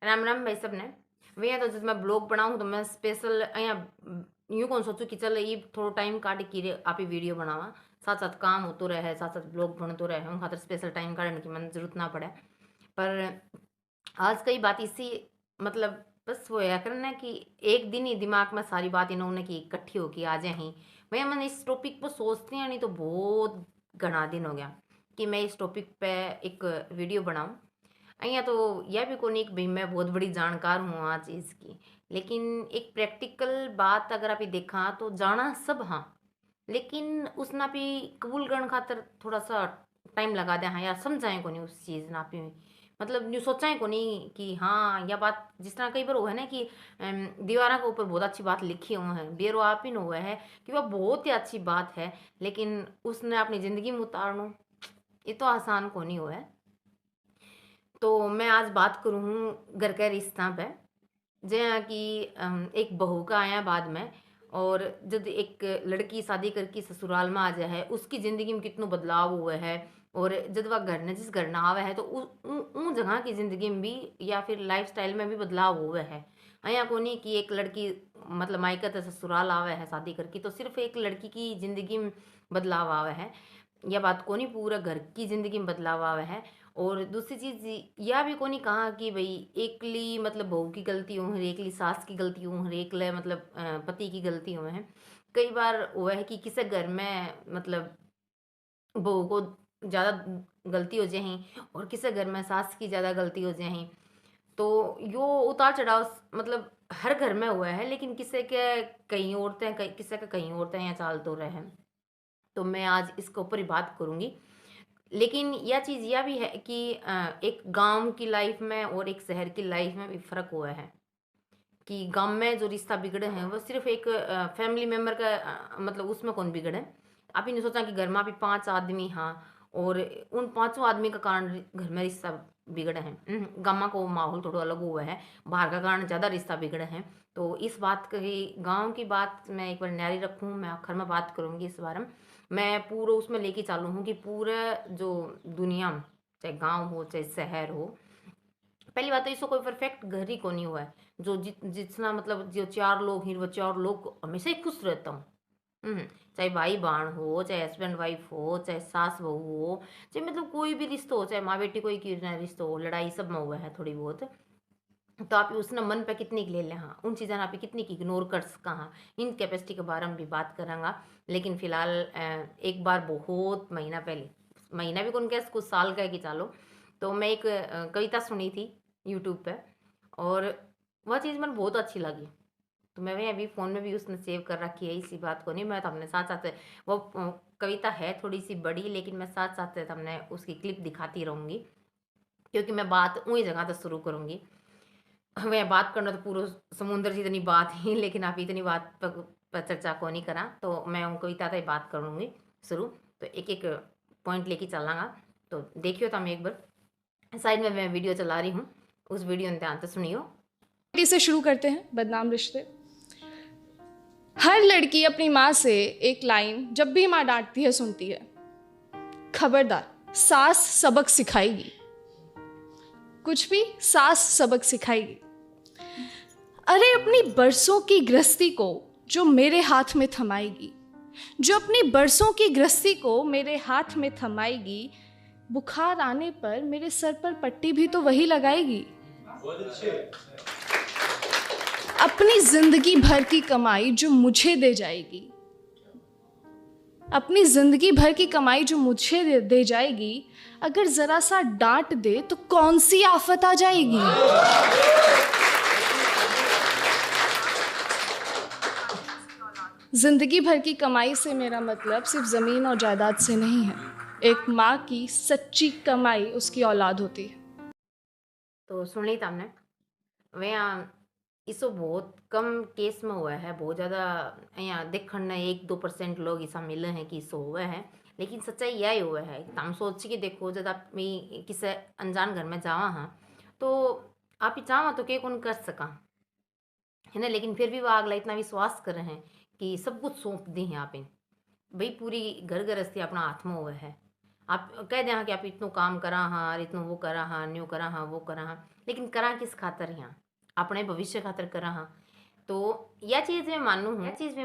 राम राम भाई सबने। भैया तो जब मैं ब्लॉग बनाऊँ तो मैं स्पेशल અહીંયા यूँ कौन सोचूं कि चल ये थोड़ो टाइम काढ के आप ही वीडियो बनावा, साथ साथ काम होतो रहे, साथ साथ ब्लॉग बनतो रहे, उन खातर स्पेशल टाइम काढने की मन जरूरत ना पड़े। पर आज कई बात इसी मतलब बस वो या करना कि एक दिन ही दिमाग में सारी बात इन्होंने की इकट्ठी होके आ जाए ही। भैया मैंने इस टॉपिक पर सोचती हूँ नहीं तो बहुत घना दिन हो गया कि मैं इस टॉपिक पे एक वीडियो बनाऊँ। અહીંયા तो यह भी कोनी कि भाई मैं बहुत बड़ी जानकार हूँ आ चीज़ की, लेकिन एक प्रैक्टिकल बात अगर आप ये देखा तो जाना सब हाँ, लेकिन उसना भी कबूल करण खातर थोड़ा सा टाइम लगा दे हाँ यार समझाएं को नहीं उस चीज़ ना भी मतलब न्यू सोचाएं को नहीं कि हाँ यह बात जिस तरह कई बार हुआ है ना कि दीवारों के ऊपर बहुत अच्छी बात लिखी हुई है बेरो आप ही न हुआ है कि वह बहुत ही अच्छी बात है, लेकिन उसने अपनी ज़िंदगी में उतारना ये तो आसान को नहीं हुआ है। तो मैं आज बात करूँ घर के रिश्ता पे, जहाँ कि एक बहू का आया बाद में, और जब एक लड़की शादी करके ससुराल में आ जाए है उसकी ज़िंदगी में कितना बदलाव हुआ है, और जब वह घर ने जिस घर ना आवे है तो उन जगह की ज़िंदगी में भी या फिर लाइफ स्टाइल में भी बदलाव हुआ है। અહીંયા को नहीं कि एक लड़की मतलब मायका से ससुराल आवे है शादी करके तो सिर्फ एक लड़की की ज़िंदगी में बदलाव आवे है, यह बात को नहीं पूरा घर की ज़िंदगी में बदलाव आवे है। और दूसरी चीज़ यह भी को नहीं कहा कि भाई एकली मतलब बहू की गलती हो है, एकली सास की गलती हो है, एकले मतलब पति की गलती हो है। कई बार हुआ है कि किसी घर में मतलब बहू को ज़्यादा गलती हो जाए और किसी घर में सास की ज़्यादा गलती हो जाए, तो यो उतार चढ़ाव मतलब हर घर में हुआ है, लेकिन किसी के कई औरतें किसी का कई औरतें यहाँ चाल तो रहे हैं। तो मैं आज इसके ऊपर ही बात करूँगी, लेकिन यह चीज़ यह भी है कि एक गांव की लाइफ में और एक शहर की लाइफ में भी फ़र्क हुआ है कि गांव में जो रिश्ता बिगड़े हैं वो सिर्फ एक फैमिली मेम्बर का मतलब उसमें कौन बिगड़े। आप ही ने सोचा कि घर में भी 5 आदमी हाँ, और उन 5 आदमी का कारण घर में रिश्ता बिगड़े हैं। गाँव को माहौल थोड़ा अलग हुआ है, बाहर का कारण ज़्यादा रिश्ता बिगड़े हैं। तो इस बात की गाँव की बात मैं एक बार न्यारी रखूँ, मैं आखिर में बात करूँगी इस बारे में। मैं पूरा उसमें लेके चालू हूँ कि पूरा जो दुनिया में चाहे गांव हो चाहे शहर हो, पहली बात तो इसको कोई परफेक्ट घर ही को नहीं हुआ है जो जितना मतलब जो 4 लोग हैं वो 4 लोग हमेशा ही खुश रहता हूँ। चाहे भाई बहन हो चाहे हस्बैंड वाइफ हो चाहे सास बहू हो चाहे मतलब कोई भी रिश्ता हो चाहे माँ बेटी कोई की रिश्ता हो, लड़ाई सब में हुआ है थोड़ी बहुत। तो आप उसने मन पे कितनी ले लें हाँ उन चीज़ें आप कितनी की इग्नोर कर सका हाँ, इन कैपेसिटी के बारे में भी बात करेंगे। लेकिन फिलहाल एक बार बहुत महीना पहले, महीना भी कौन कह कुछ साल का है कि चालो, तो मैं एक कविता सुनी थी यूट्यूब पे, और वह चीज़ मैंने बहुत अच्छी लगी। तो मैं अभी फ़ोन में भी उसने सेव कर रखी है, इसी बात को नहीं मैं तो हमने साथ साथ वो कविता है थोड़ी सी बड़ी, लेकिन मैं साथ साथ हमने उसकी क्लिप दिखाती रहूँगी, क्योंकि मैं बात वही जगह से शुरू करूँगी। मैं बात करना तो पूरा समुद्र जितनी बात ही, लेकिन आप इतनी बात पर चर्चा को नहीं करा, तो मैं उन कविता से बात करूँगी शुरू। तो एक एक पॉइंट लेके चलांगा, तो देखियो तुम एक बार साइड में मैं वीडियो चला रही हूँ, उस वीडियो ने ध्यान से सुनियो। से शुरू करते हैं बदनाम रिश्ते। हर लड़की अपनी माँ से एक लाइन जब भी माँ डांटती है सुनती है, खबरदार सास सबक सिखाएगी, कुछ भी सास सबक सिखाएगी। अरे अपनी बरसों की गृहस्थी को जो मेरे हाथ में थमाएगी, जो अपनी बरसों की गृहस्थी को मेरे हाथ में थमाएगी, बुखार आने पर मेरे सर पर पट्टी भी तो वही लगाएगी। अपनी जिंदगी भर की कमाई जो मुझे दे जाएगी, अपनी जिंदगी भर की कमाई जो मुझे दे जाएगी, अगर जरा सा डांट दे तो कौन सी आफत आ जाएगी। जिंदगी भर की कमाई से मेरा मतलब सिर्फ जमीन और जायदाद से नहीं है। एक माँ की सच्ची कमाई उसकी औलाद होती है। तो सुन ली तुमने, वे इसो बहुत कम केस में हुआ है, बहुत ज़्यादा यहाँ देखने ने 1-2% लोग ऐसा मिले हैं कि इसो हुआ है, लेकिन सच्चाई यही हुआ है। तुम सोच के देखो जब आप किसी अनजान घर में जावा हाँ, तो आप ही चाहो तो के कौन कर सका है ना, लेकिन फिर भी वो अगला इतना विश्वास कर रहे हैं कि सब कुछ सौंप दी हैं आप इन भाई पूरी घर गृहस्थी अपना हाथ में हुआ है। आप कह दें हाँ कि आप इतनो काम करा हाँ, इतनो वो करा हाँ, न्यू करा हाँ, वो करा हाँ, लेकिन करा किस खातर यहाँ? अपने भविष्य खातर करा हाँ। तो यह चीज़ मैं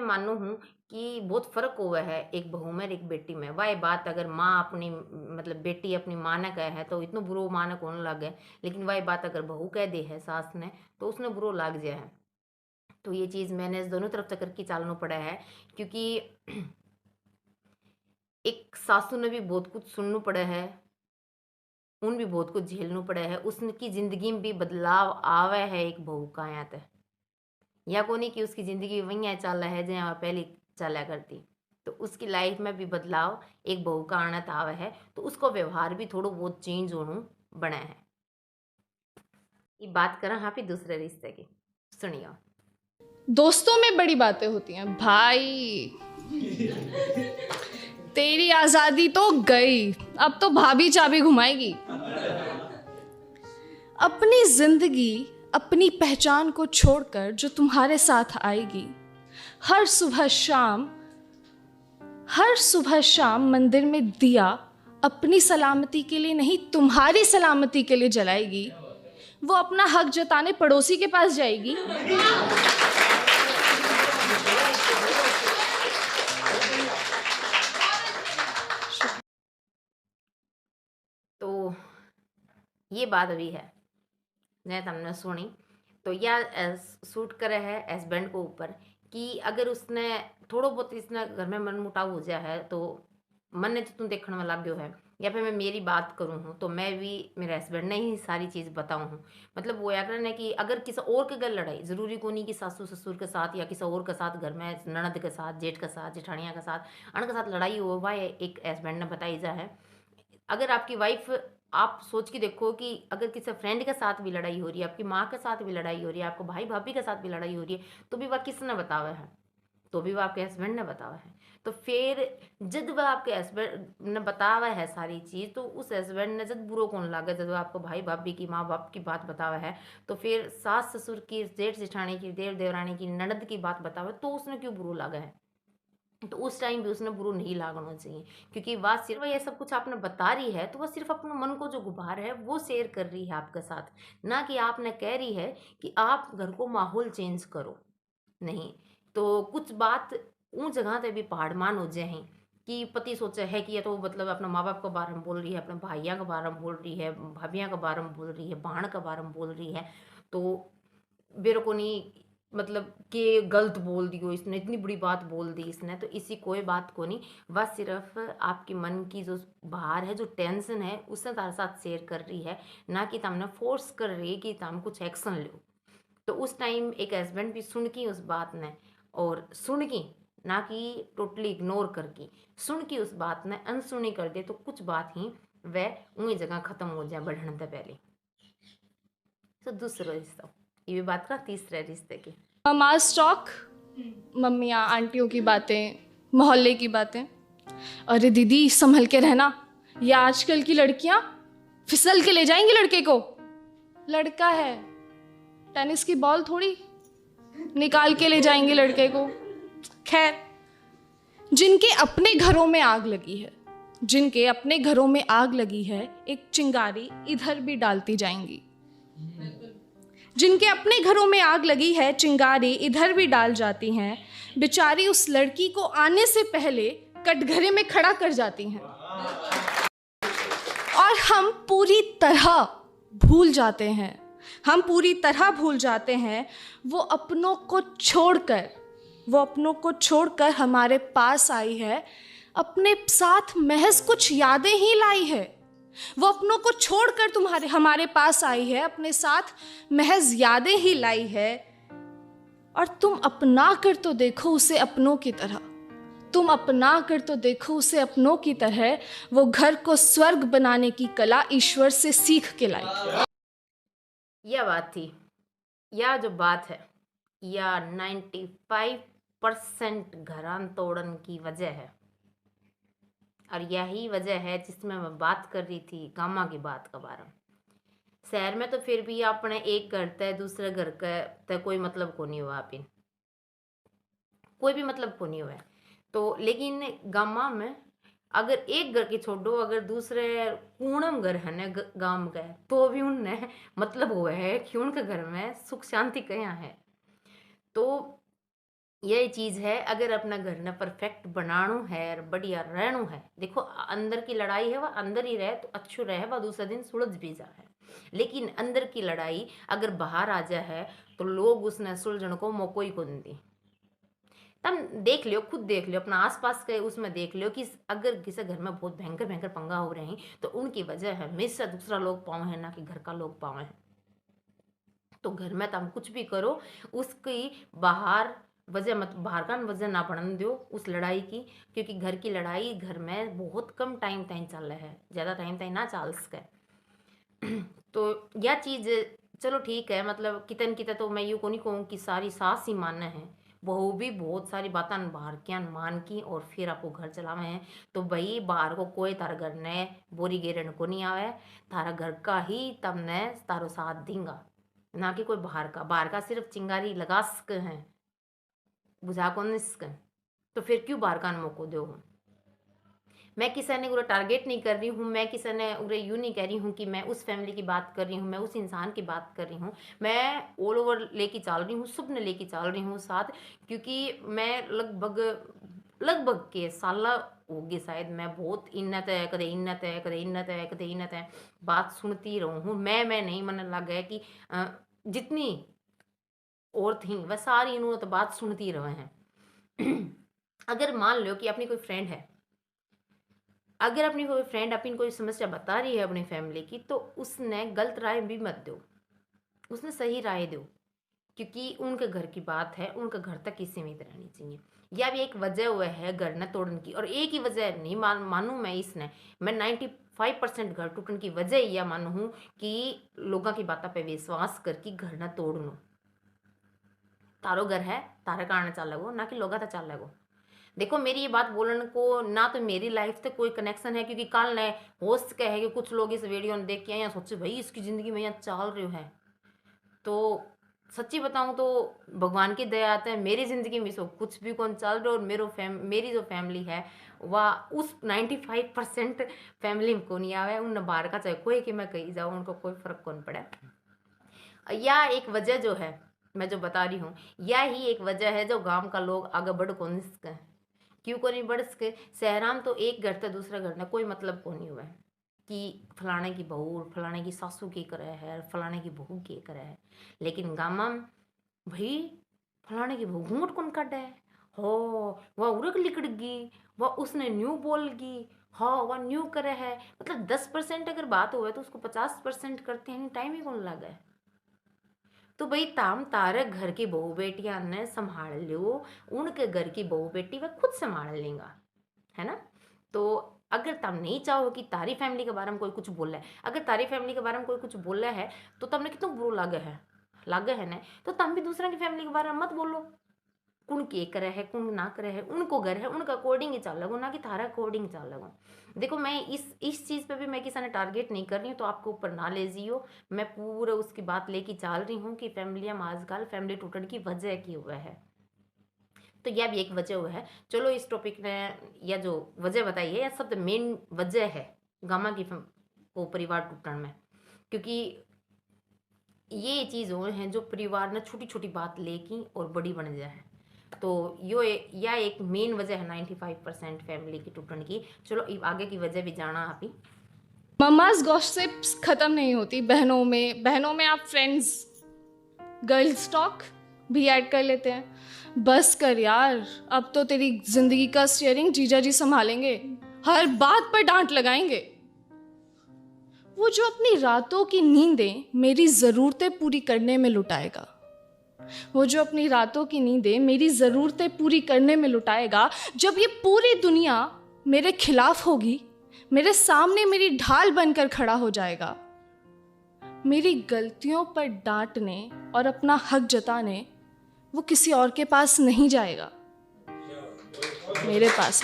मानू हूँ कि बहुत फ़र्क हुआ है एक बहू में और एक बेटी में। वह बात अगर माँ अपनी मतलब बेटी अपनी माँ ने कहे है तो इतना बुरो माँ ने कौन लगे, लेकिन वह बात अगर बहू कह दे है सास ने तो उसने बुरो लाग जाए है। तो ये चीज़ मैंने दोनों तरफ चक्कर की चालना पड़ा है, क्योंकि एक सासू ने भी बहुत कुछ सुनना पड़ा है, उन भी बहुत कुछ झेलना पड़ा है, उसकी ज़िंदगी में भी बदलाव आवे है एक बहू का यहाँ तक, या को नहीं कि उसकी ज़िंदगी वहीं चल रहा है जहाँ पहले चला करती। तो उसकी लाइफ में भी बदलाव एक बहू का आना आवे है, तो उसको व्यवहार भी थोड़ा बहुत चेंज होना बना है। ये बात करें हाँ फिर दूसरे रिश्ते की, सुनिए। दोस्तों में बड़ी बातें होती हैं भाई। तेरी आजादी तो गई, अब तो भाभी चाबी घुमाएगी। अपनी जिंदगी अपनी पहचान को छोड़कर जो तुम्हारे साथ आएगी, हर सुबह शाम मंदिर में दिया अपनी सलामती के लिए नहीं तुम्हारी सलामती के लिए जलाएगी, वो अपना हक जताने पड़ोसी के पास जाएगी। तो ये बात अभी है ने तुमने सुनी, तो यह सूट करे है हस्बैंड को ऊपर कि अगर उसने थोड़ा बहुत इसने घर में मन मुटाव हो जाए है तो मन ने तो तुम देखने में लग गयो है, या फिर मैं मेरी बात करूँ हूँ तो मैं भी मेरे हस्बैंड ने ही सारी चीज़ बताऊँ हूँ। मतलब वो याद है कि अगर किसी और के घर लड़ाई, ज़रूरी को नहीं कि सासू ससुर के साथ या किसी और के साथ घर में ननद के साथ, जेठ के साथ, जेठानिया के साथ, अन के साथ लड़ाई हो, वह एक हस्बैंड ने बताई जा है। अगर आपकी वाइफ, आप सोच के देखो कि अगर किसी फ्रेंड के साथ भी लड़ाई हो रही है, आपकी माँ के साथ भी लड़ाई हो रही है, आपको भाई भाभी के साथ भी लड़ाई हो रही है, तो भी वह किसने बतावा है? तो भी वह आपके हस्बैंड ने बतावा है। तो फिर जब वह आपके हस्बैंड ने बतावा है सारी चीज़, तो उस हस्बैंड ने जब बुरो कौन लागे जब वह आपको भाई भाभी की माँ बाप की बात बतावा है, तो फिर सास ससुर की, जेठ जेठानी की, देव देवरानी की, ननद की बात बतावा, तो उसने क्यों बुरो लागा है? तो उस टाइम भी उसने बुरो नहीं लागना चाहिए, क्योंकि वह सिर्फ ये सब कुछ आपने बता रही है तो वह सिर्फ अपने मन को जो गुबार है वो शेयर कर रही है आपके साथ, ना कि आपने कह रही है कि आप घर को माहौल चेंज करो। नहीं, तो कुछ बात उन जगह पे भी पहाड़मान हो जाए कि पति सोचे है कि ये तो मतलब अपने माँ बाप के बारे में बोल रही है, अपने भाइयों के बारे में बोल रही है, भाभियाँ के बारे में बोल रही है, बहन के बारे में बोल रही है, तो मेरे को नहीं मतलब कि गलत बोल दियो इसने, इतनी बड़ी बात बोल दी इसने, तो इसी कोई बात को नहीं, बस सिर्फ आपके मन की जो बाहर है, जो टेंशन है, उससे तारे साथ शेयर कर रही है, ना कि तुमने फोर्स कर रही है कि तुम कुछ एक्शन लो। तो उस टाइम एक हस्बैंड भी सुन की उस बात ने, और सुन की, ना कि टोटली इग्नोर करके, सुन की उस बात ने अनसुनी कर दे, तो कुछ बात ही वह उन्हीं जगह खत्म हो जाए बढ़ने से पहले। तो दूसरा रिश्ता, ये भी बात का तीसरे रिश्ते की। मास टॉक, मम्मियाँ आंटियों की बातें, मोहल्ले की बातें। अरे दीदी संभल के रहना, ये आजकल की लड़कियां फिसल के ले जाएंगी लड़के को। लड़का है, टेनिस की बॉल थोड़ी निकाल के ले जाएंगे लड़के को। खैर, जिनके अपने घरों में आग लगी है, जिनके अपने घरों में आग लगी है, एक चिंगारी इधर भी डालती जाएंगी। जिनके अपने घरों में आग लगी है, चिंगारी इधर भी डाल जाती हैं। बेचारी उस लड़की को आने से पहले कटघरे में खड़ा कर जाती हैं, और हम पूरी तरह भूल जाते हैं, हम पूरी तरह भूल जाते हैं वो अपनों को छोड़कर हमारे पास आई है, अपने साथ महज कुछ यादें ही लाई है। वो अपनों को छोड़कर हमारे पास आई है, अपने साथ महज यादें ही लाई है। और तुम अपना कर तो देखो उसे अपनों की तरह, तुम अपना कर तो देखो उसे अपनों की तरह। वो घर को स्वर्ग बनाने की कला ईश्वर से सीख के लाई। यह बात थी, यह जो बात है, यह 95% घरान तोड़न की वजह है, और यही वजह है जिसमें मैं बात कर रही थी गामा की बात के बारे में। शहर में तो फिर भी अपने एक घर तय दूसरे घर का तय कोई मतलब को नहीं हुआ, आप कोई भी मतलब को नहीं हुआ है। तो लेकिन गामा में अगर एक घर की छोड़ो, अगर दूसरे पूनम घर है न गांव गए तो भी उनने मतलब हुआ है कि उनके घर में सुख शांति कहाँ है। तो यही चीज है, अगर अपना घर ना परफेक्ट बनानो है और बढ़िया रहनो है, देखो अंदर की लड़ाई है वह अंदर ही रहे तो अच्छो रहे, वह दूसरा दिन सुलझ भी जाए। लेकिन अंदर की लड़ाई अगर बाहर आ जाए तो लोग उसने सुलझन को मौको ही को नहीं दी। तब देख लियो, खुद देख लियो, अपना आसपास के उसमें देख लियो कि अगर किसी घर में बहुत भयंकर भयंकर पंगा हो रहे हैं तो उनकी वजह है हमेशा दूसरा लोग पावे है, ना कि घर का लोग पावे हैं। तो घर में तुम कुछ भी करो, उसकी बाहर वजह मत, बाहर का वजह ना बढ़ने दो उस लड़ाई की, क्योंकि घर की लड़ाई घर में बहुत कम टाइम तक चल रहा है, ज़्यादा टाइम तक ना चल सके। तो यह चीज़ चलो ठीक है, मतलब कितन कितन तो मैं यूँ को नहीं कहूँ कि सारी सास ही मानना है, बहू भी बहुत सारी बातें बाहर क्या मान की और फिर आपको घर चलावे हैं। तो भाई बाहर को कोई तारा घर ने बोरी गेरन को नहीं आवे, तारा घर का ही तमने तारो साथ देंगा, ना कि कोई बाहर का। बाहर का सिर्फ चिंगारी लगा सके हैं, बुझा को नहीं सके। तो फिर क्यों बाहर का मौको दो। मैं किसी ने उरे टारगेट नहीं कर रही हूँ, मैं किसी ने उरे यूँ नहीं कह रही हूँ कि मैं उस फैमिली की बात कर रही हूँ, मैं उस इंसान की बात कर रही हूँ। मैं ऑल ओवर लेके चल रही हूँ, सब ने लेके चल रही हूँ साथ, क्योंकि मैं लगभग लगभग के साल होगी शायद, मैं बहुत इन्नत है कदे इन्नत है कदे इन्नत है कदे इन्नत है बात सुनती रहूँ हूँ। मैं नहीं, मन लग है कि जितनी और थी वह सारी इन्होंने तो बात सुनती रहे हैं। अगर मान लो कि अपनी कोई फ्रेंड है, अगर अपनी कोई फ्रेंड अपनी कोई समस्या बता रही है अपनी फैमिली की, तो उसने गलत राय भी मत दो, उसने सही राय दो, क्योंकि उनके घर की बात है, उनके घर तक ही सीमित रहनी चाहिए। यह भी एक वजह हुआ है घर न तोड़ने की, और एक ही वजह नहीं मानू मैं इसने, मैं 95% घर टूटने की वजह यह मानू हूँ कि लोगों की बातों पे विश्वास करके घर न तोड़ लो। तारो घर है, तारा कारण चल लगो, ना कि लोगा तो चल लगो। देखो मेरी ये बात बोलने को ना तो मेरी लाइफ से कोई कनेक्शन है, क्योंकि कल ने हो सके है कि कुछ लोग इस वीडियो में देख के यहाँ सोचे भाई इसकी ज़िंदगी में यहाँ चल रहे है। तो सच्ची बताऊँ तो भगवान की दया आते हैं, मेरी ज़िंदगी में सब कुछ भी कौन चल रहा, और मेरी जो फैमिली है वह उस 95% फैमिली में को नहीं आवे। उन बाहर का चाहे कोई कि मैं कहीं जाऊँ उनको कोई फ़र्क कौन पड़े। या एक वजह जो है मैं जो बता रही हूँ, यह ही एक वजह है जो गांव का लोग आगे बढ़ कौन सके। क्यों को नहीं बढ़ सके? शहर में तो एक घर से दूसरा घर ने कोई मतलब को नहीं हुआ है कि फलाने की बहू फलाने की सासू की करे है, फलाने की बहू की करे है। लेकिन गाँव में भाई फलाने की बहू घूंघट कौन काटे है, हो वह उड़क लिकड़गी, वह उसने न्यू बोलगी, हाँ वह न्यू करे है। मतलब 10% अगर बात हुआ तो उसको 50% करते हैं, टाइम ही कौन लगा है। तो भाई ताम तारे घर की बहू बेटियां ने संभाल लो, उनके घर की बहू बेटी वह खुद संभाल लेगा, है ना। तो अगर तुम नहीं चाहो कि तारी फैमिली के बारे में कोई कुछ बोला है, अगर तारी फैमिली के बारे में कोई कुछ बोला है तो तुमने कितना बुरा लागे है ना, तो तुम भी दूसरा की फैमिली के बारे में मत बोलो। कुण के करे है कुण ना करे है, उनको घर है उनका अकॉर्डिंग ही चल लगो, ना कि थारा अकॉर्डिंग चल लगो। देखो मैं इस चीज़ पे भी मैं किसी ने टारगेट नहीं कर रही हूँ, तो आपको ऊपर ना ले जियो। मैं पूरा उसकी बात लेके चल रही हूँ कि फैमिलियाँ आजकल फैमिली टूटने की वजह की हुआ है। तो यह भी एक वजह हुआ है। चलो इस टॉपिक ने यह जो वजह बताई है, यह सब मेन वजह है गामा की को परिवार टूटने में, क्योंकि ये चीज़ वो हैं जो परिवार ने छोटी छोटी बात लेकी और बड़ी बन जाए है। तो यो यह एक मेन वजह है 95% फैमिली की टूटने की। चलो आगे की वजह भी जाना आप ही। मम्माज गॉसिप्स ख़त्म नहीं होती बहनों में आप फ्रेंड्स गर्ल्स टॉक भी ऐड कर लेते हैं। बस कर यार, अब तो तेरी जिंदगी का स्टीयरिंग जीजा जी संभालेंगे, हर बात पर डांट लगाएंगे। वो जो अपनी रातों की नींदें मेरी ज़रूरतें पूरी करने में लुटाएगा, वो जो अपनी रातों की नींदें मेरी ज़रूरतें पूरी करने में लुटाएगा, जब ये पूरी दुनिया मेरे खिलाफ होगी, मेरे सामने मेरी ढाल बनकर खड़ा हो जाएगा, मेरी गलतियों पर डांटने और अपना हक जताने वो किसी और के पास नहीं जाएगा, मेरे पास।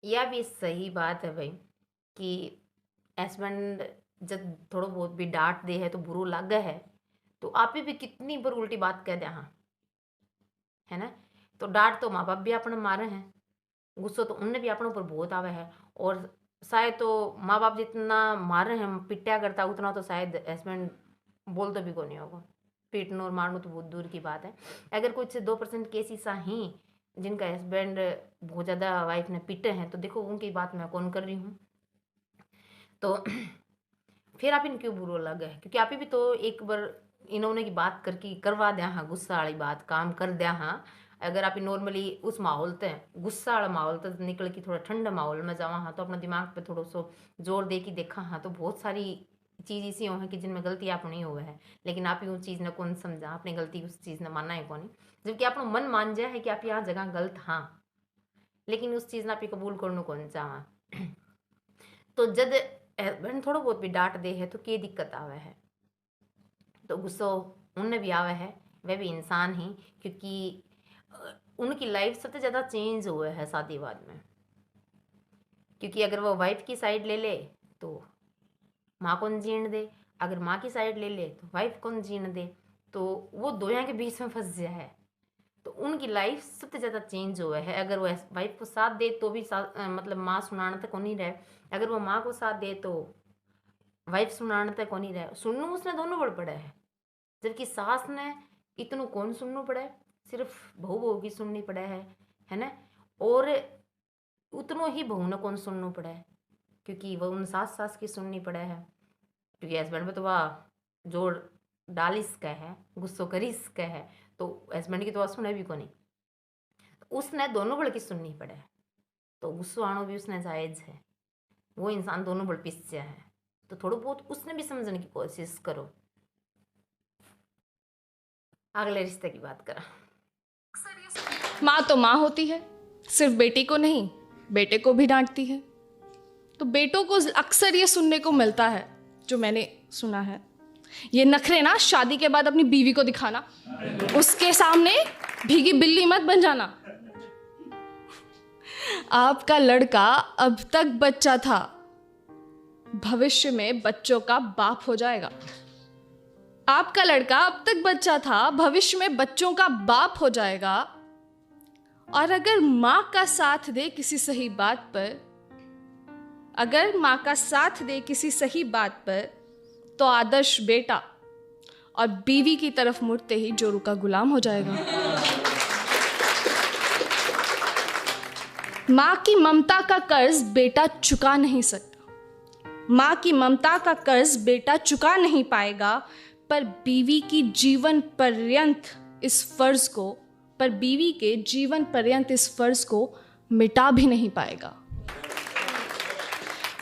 यह भी सही बात है भाई कि हस्बैंड जब थोड़ा बहुत भी डांट दे है तो बुरो लगे है, तो आप ही भी कितनी बार उल्टी बात कह दे, हाँ है ना। तो डांट तो माँ बाप भी अपने मारे हैं, गुस्सो तो उनने भी अपने ऊपर बहुत आवे है। और शायद तो माँ बाप जितना मार रहे हैं पिटाया करता उतना तो शायद हस्बैंड बोलते भी को नहीं होगा। पीटना और मारना तो बहुत दूर की बात है। अगर कुछ 2% केस ऐसा ही जिनका हस्बैंड बहुत ज़्यादा वाइफ ने पीटे हैं तो देखो उनकी बात मैं कौन कर रही हूँ। तो फिर आप इन क्यों बुरो लगे, क्योंकि आप ही भी तो एक बार इन्होंने की बात करके करवा दिया हाँ गुस्सा वाली बात काम कर दिया हाँ। अगर आप नॉर्मली उस माहौल ते गुस्सा वाला माहौल तक निकल के थोड़ा ठंडा माहौल में जावा हाँ तो अपना दिमाग पे थोड़ा सो जोर दे के देखा हाँ तो बहुत सारी चीज़ ऐसी हो है कि जिनमें गलती आप नहीं हुए है। लेकिन आप ही उस चीज़ ने कौन समझा, अपनी गलती उस चीज़ ने माना है कौन, जबकि आप मन मान जाए है कि आप यहाँ जगह गलत हाँ, लेकिन उस चीज़ ने आप कबूल करने कौन चाहा। तो जब हस्बैंड थोड़ा बहुत भी डांट दे है तो क्या दिक्कत आवे है, तो गुस्सा उनने भी आवे है, वह भी इंसान ही, क्योंकि उनकी लाइफ सबसे ज़्यादा चेंज हुआ है शादी बाद में। क्योंकि अगर वो वाइफ की साइड ले ले तो माँ कौन जीण दे, अगर माँ की साइड ले ले तो वाइफ कौन जीण दे, तो वो दोनों के बीच में फंस गया है। तो उनकी लाइफ सबसे ज़्यादा चेंज हुआ है। अगर वो वाइफ को साथ दे तो भी मतलब माँ सुनाने तक को नहीं रहे, अगर वो माँ को साथ दे तो वाइफ सुनाने तक को नहीं रहे, सुनने उसने दोनों बड़ पड़े है। जबकि सास ने इतनों कौन सुनना पड़े, सिर्फ बहू बहू की सुननी पड़े है ना। और उतनों ही बहू ने कौन सुनना पड़े, क्योंकि वह उन सास सास की सुननी पड़े है। क्योंकि हस्बैंड पे तो वह जोर डालिस का है, गुस्सो करीस का है, तो हस्बैंड की तो वह सुने भी को नहीं, उसने दोनों बड़ की सुननी पड़े। तो गुस्सो आनो भी उसने जायज़ है, वो इंसान दोनों बड़ पिस्या है, तो थोड़ा बहुत उसने भी समझने की कोशिश करो। अगले रिश्ते की बात करा। माँ तो माँ होती है, सिर्फ बेटी को नहीं बेटे को भी डांटती है। तो बेटों को अक्सर ये सुनने को मिलता है, जो मैंने सुना है, ये नखरे ना शादी के बाद अपनी बीवी को दिखाना, उसके सामने भीगी बिल्ली मत बन जाना। आपका लड़का अब तक बच्चा था, भविष्य में बच्चों का बाप हो जाएगा। आपका लड़का अब तक बच्चा था, भविष्य में बच्चों का बाप हो जाएगा। और अगर माँ का साथ दे किसी सही बात पर, अगर माँ का साथ दे किसी सही बात पर, तो आदर्श बेटा और बीवी की तरफ मुड़ते ही जोरू का गुलाम हो जाएगा। माँ की ममता का कर्ज बेटा चुका नहीं सकता, माँ की ममता का कर्ज बेटा चुका नहीं पाएगा, पर बीवी की जीवन पर्यंत इस फर्ज को, पर बीवी के जीवन पर्यंत इस फर्ज को मिटा भी नहीं पाएगा।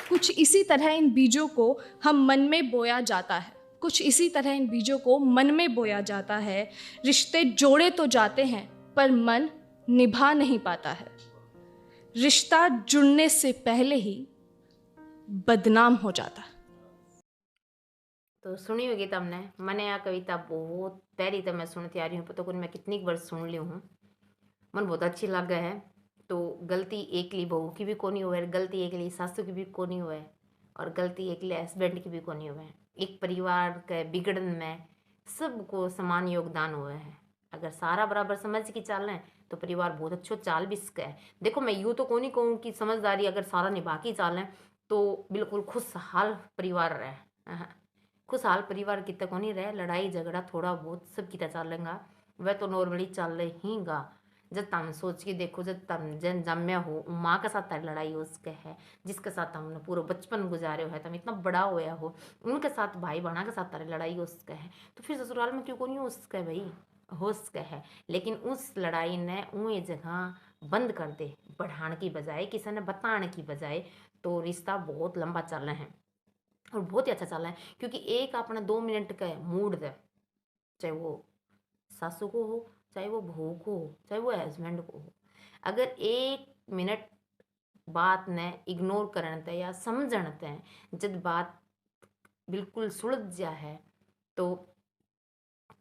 कुछ इसी तरह इन बीजों को हम मन में बोया जाता है, कुछ इसी तरह इन बीजों को मन में बोया जाता है। रिश्ते जोड़े तो जाते हैं पर मन निभा नहीं पाता है। रिश्ता जुड़ने से पहले ही बदनाम हो जाता है। तो सुनी होगी तुमने, मैंने यह कविता बहुत पहली तो मैं सुनती आ रही हूँ, पता नहीं मैं कितनी बार सुन ली हूँ, मन बहुत अच्छी लग है। तो गलती एकली बहू की भी कोनी हुए, गलती एकली सासू की भी कोनी हुए, और गलती एकली हस्बैंड की भी कोनी हुए। एक परिवार के बिगड़न में सबको समान योगदान हुआ है। अगर सारा बराबर समझ के चल रहे हैं तो परिवार बहुत अच्छो चाल भी सके है। देखो मैं यूँ तो कोनी कहूँ कि समझदारी अगर सारा निभा के चाल रहे तो बिल्कुल खुशहाल परिवार रहे। खुशहाल परिवार कितना को नहीं रहे, लड़ाई झगड़ा थोड़ा बहुत सब कितना चलेगा, वह तो नॉर्मली चल रही हीगा। जब तुम सोच के देखो, जब तुम जन जम्या हो माँ के साथ तारी लड़ाई हो उसके है, जिसके साथ तुमने पूरा बचपन गुजारे हो है, तुम इतना बड़ा होया हो, उनके साथ भाई बहना के साथ तारी लड़ाई हो उसके है, तो फिर ससुराल में क्यों को नहीं हो उसके भाई, हो उसके है। लेकिन उस लड़ाई ने ये जगह बंद कर दे, बढ़ाने की बजाय, किसी ने बताने की बजाय, तो रिश्ता बहुत लंबा चल रहा है और बहुत ही अच्छा चल रहा है। क्योंकि एक अपना 2 मिनट का मूड दे, चाहे वो सासू को हो, चाहे वो बहू को हो, चाहे वो हस्बैंड को हो, अगर 1 मिनट बात ने इग्नोर करते या समझते, जब बात बिल्कुल सुलझ जा है तो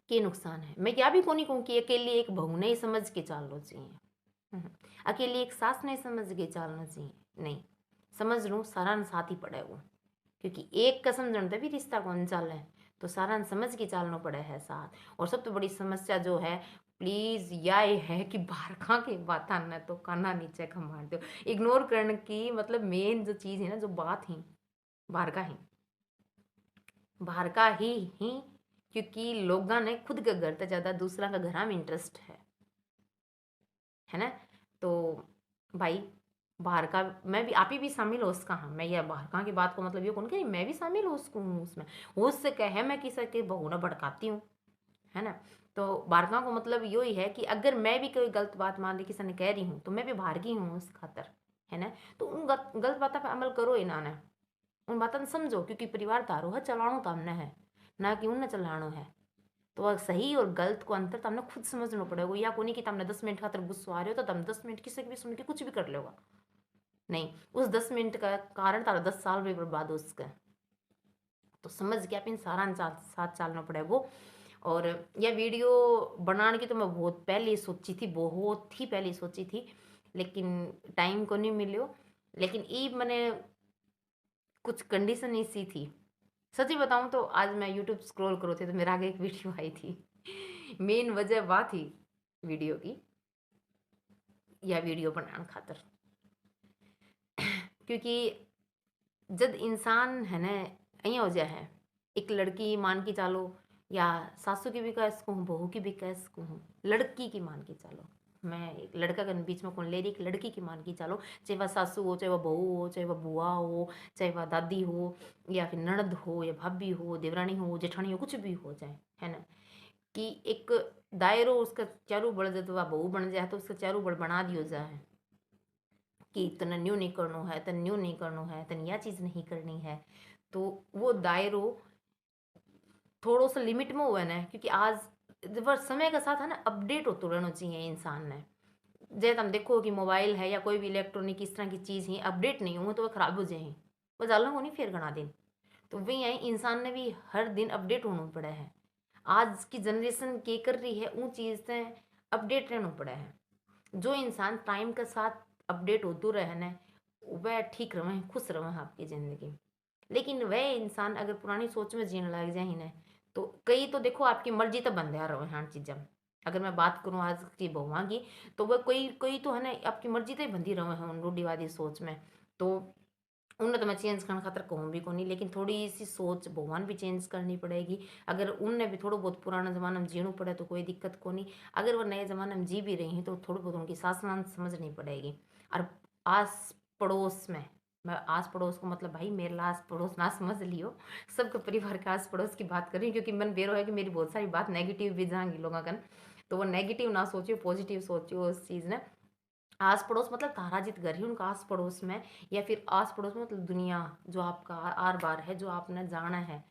के नुकसान है। मैं क्या भी को नहीं कहूँ कि अकेली एक बहू नहीं समझ के चलना चाहिए, अकेली एक सास नहीं समझ के चलना चाहिए, नहीं समझ लूँ सारा साथ ही पड़े वो, क्योंकि एक का समझते भी रिश्ता कौन चल है, तो सारा समझ के चलना पड़े है साथ। और सबसे बड़ी समस्या जो है प्लीज या ये है कि बाहर खा के बात आना तो काना नीचे का मार दो। इग्नोर करने की मतलब मेन जो चीज है ना, जो बात है बाहर का ही, बाहर का ही क्योंकि लोगों ने खुद का घर तो ज्यादा दूसरा का घर में इंटरेस्ट है ना। तो भाई बाहर का, मैं भी आप ही भी शामिल हो उसका, हाँ मैं ये बाहर का की बात को मतलब ये कौन कह मैं भी शामिल हूँ उसको हूँ उसमें, हो उससे कहे मैं किसी के बहू ना भड़काती हूँ, है ना। तो बाहरका को मतलब यो ही है कि अगर मैं भी कोई गलत बात मान ली किसी ने कह रही हूँ तो मैं भी बाहर की हूँ उस खातर, है ना। तो उन गलत बातों पर अमल करो ही ना ने, उन बातों समझो क्योंकि परिवार तारो है, चलानो तो हमने है ना कि उन्हें चलानो है। तो वह सही और गलत को अंतर तो हमने खुद समझना पड़ेगा, या को नहीं कि तुमने 10 मिनट खातर गुस्सा आ रहे हो तो तुम 10 मिनट किसी की भी सुन के कुछ भी कर लोगा, नहीं उस 10 मिनट का कारण तारा 10 साल भी बर्बाद हो उसका। तो समझ के अपन सारा साथ चलना पड़ेगा। और यह वीडियो बनाने की तो मैं बहुत पहले सोची थी, बहुत ही पहले सोची थी, लेकिन टाइम को नहीं मिलो। लेकिन ये मैंने कुछ कंडीशन ऐसी थी, सच्ची बताऊं तो आज मैं यूट्यूब स्क्रॉल करो थे तो मेरे आगे एक वीडियो आई थी। मेन वजह वह थी वीडियो की, या वीडियो बनाने खातर, क्योंकि जब इंसान है ना अँ हो जाए है, एक लड़की मान के चालो, या सासू की भी कह सकूँ बहू की भी कह सकूँ, लड़की की मान के चालो, मैं एक लड़का के बीच में कौन ले रही, एक लड़की की मान के चालो, चाहे वह सासू हो, चाहे वह बहू हो, चाहे वह बुआ हो, चाहे वह दादी हो, या फिर ननद हो, या भाभी हो, देवरानी हो, जेठानी हो, कुछ भी हो जाए, है ना। कि एक दायरो उसका चारू बढ़ जाए, तो वह बहू बन जाए तो उसका चारू बढ़ बना दियो जाए कि तने न्यू नहीं करनो है, तने न्यू नहीं करनो है, तने यह चीज़ नहीं करनी है। तो वो दायरो थोड़ो सा लिमिट में हुआ ना, क्योंकि आज समय के साथ है ना अपडेट होते रहना चाहिए इंसान ने। जैसे तुम देखो कि मोबाइल है या कोई भी इलेक्ट्रॉनिक इस तरह की चीज़ है, अपडेट नहीं हुए तो वह खराब हो जाए, वो जालना को नहीं फिर घना दिन। तो वही है, इंसान ने भी हर दिन अपडेट होना पड़ा है। आज की जनरेशन के कर रही है उन चीज़ से अपडेट रहना पड़ा है। जो इंसान टाइम के साथ अपडेट होते रहे ना, वह ठीक रहे, खुश रहे आपकी ज़िंदगी। लेकिन वह इंसान अगर पुरानी सोच में जीने लग जाए ना, तो कई तो देखो आपकी मर्जी तो बंद यार रहे हर चीज़। अगर मैं बात करूँ आज की बहुआ की, तो वह कोई कोई तो है ना आपकी मर्जी तो ही बंधी रहे हैं उन रूढ़िवादी सोच में। तो उन्हें तो मैं चेंज करने खातर कहूँ भी को नहीं, लेकिन थोड़ी सी सोच भगवान भी चेंज करनी पड़ेगी। अगर उनने भी थोड़ा बहुत पुराना ज़माना में जीणू पड़े तो कोई दिक्कत को नहीं, अगर वो नए ज़माने में जी भी रही हैं तो थोड़ी बहुत उनकी सासनान समझनी पड़ेगी। और आस पड़ोस में, मैं आस पड़ोस को मतलब भाई मेरे आस पड़ोस ना समझ लियो, सबके परिवार के आस पड़ोस की बात कर रही हूँ, क्योंकि मन बेरो है कि मेरी बहुत सारी बात नेगेटिव भी जाएंगी लोगों का, तो वो नेगेटिव ना सोचियो, पॉजिटिव सोचियो उस चीज़ ने। आस पड़ोस मतलब तारा जित घर ही उनका आस पड़ोस में, या फिर आस पड़ोस में मतलब दुनिया जो आपका आर बार है, जो आपने जाना है,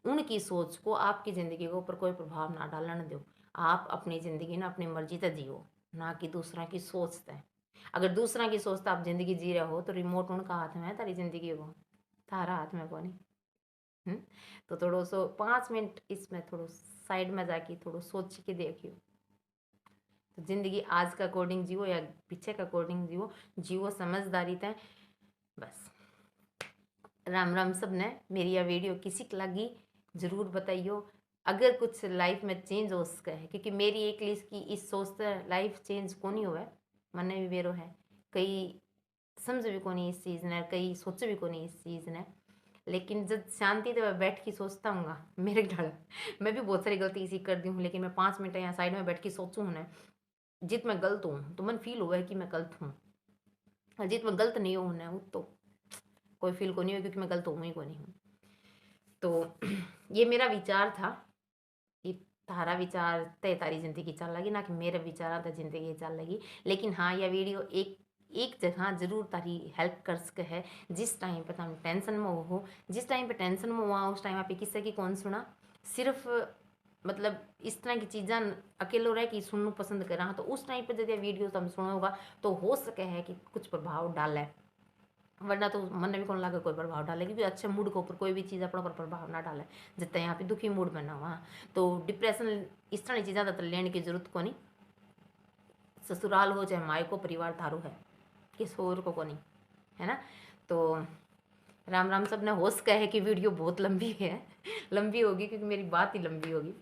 उनकी सोच को आपकी ज़िंदगी के ऊपर कोई प्रभाव ना डालने दो। आप अपनी ज़िंदगी ना अपनी मर्जी से जियो, ना कि दूसरा की सोचते हैं। अगर दूसरा की सोचता आप ज़िंदगी जी रहे हो तो रिमोट उनका हाथ में है तारी ज़िंदगी को, तारा हाथ में को नहीं। हम्म? तो थोड़ो सो 5 मिनट इसमें थोड़ो साइड में जाके थोड़ो सोच के देखियो। तो ज़िंदगी आज का अकॉर्डिंग जियो या पीछे का अकॉर्डिंग जियो, जियो समझदारी तय। बस राम राम सब ने, मेरी यह वीडियो किसी को लगी ज़रूर बताइयो। अगर कुछ लाइफ में चेंज हो सका है, क्योंकि मेरी एक लिस्ट की इस सोचते लाइफ चेंज को नहीं हुआ है, मन भी बेरो है, कई समझ भी को नहीं इस चीज़ ने, कई सोच भी को नहीं इस चीज़ ने। लेकिन जब शांति तो मैं बैठ के सोचता हूँ मेरे डर, मैं भी बहुत सारी गलती इसी कर दी हूँ, लेकिन मैं 5 मिनट यहाँ साइड में बैठ के सोचूँ ना, जित मैं गलत हूँ तो मन फील हुआ है कि मैं गलत हूँ, और जित मैं गलत नहीं हूँ ना वो तो कोई फील को नहीं हुआ, क्योंकि मैं गलत हूँ ही को नहीं हूँ। तो ये मेरा विचार था कि तारा विचार तय तारी जिंदगी चल लगी, ना कि मेरा विचार था जिंदगी चल लगी। लेकिन हाँ यह वीडियो एक एक जगह जरूर तारी हेल्प कर सके है, जिस टाइम पे तुम टेंशन में हो, जिस टाइम पे टेंशन में हुआ उस टाइम आप किस्से की कौन सुना, सिर्फ मतलब इस तरह की चीज़ा अकेलो रह कि सुनना पसंद करा, तो उस टाइम पे जब वीडियो तुम सुनोगा तो हो सके है कि कुछ प्रभाव डाले, वरना तो मन भी कौन लागे कोई प्रभाव डाले, क्योंकि अच्छे मूड के ऊपर कोई भी चीज़ अपने ऊपर प्रभाव ना डाले। जितना यहाँ पे दुखी मूड में ना हुआ तो डिप्रेशन इस तरह की चीज़ें तो लेने की जरूरत को नहीं। ससुराल हो चाहे मायको, परिवार थारू है, किस और को नहीं, है ना। तो राम राम सब ने, होश का है कि वीडियो बहुत लंबी है, लंबी होगी क्योंकि मेरी बात ही लंबी होगी।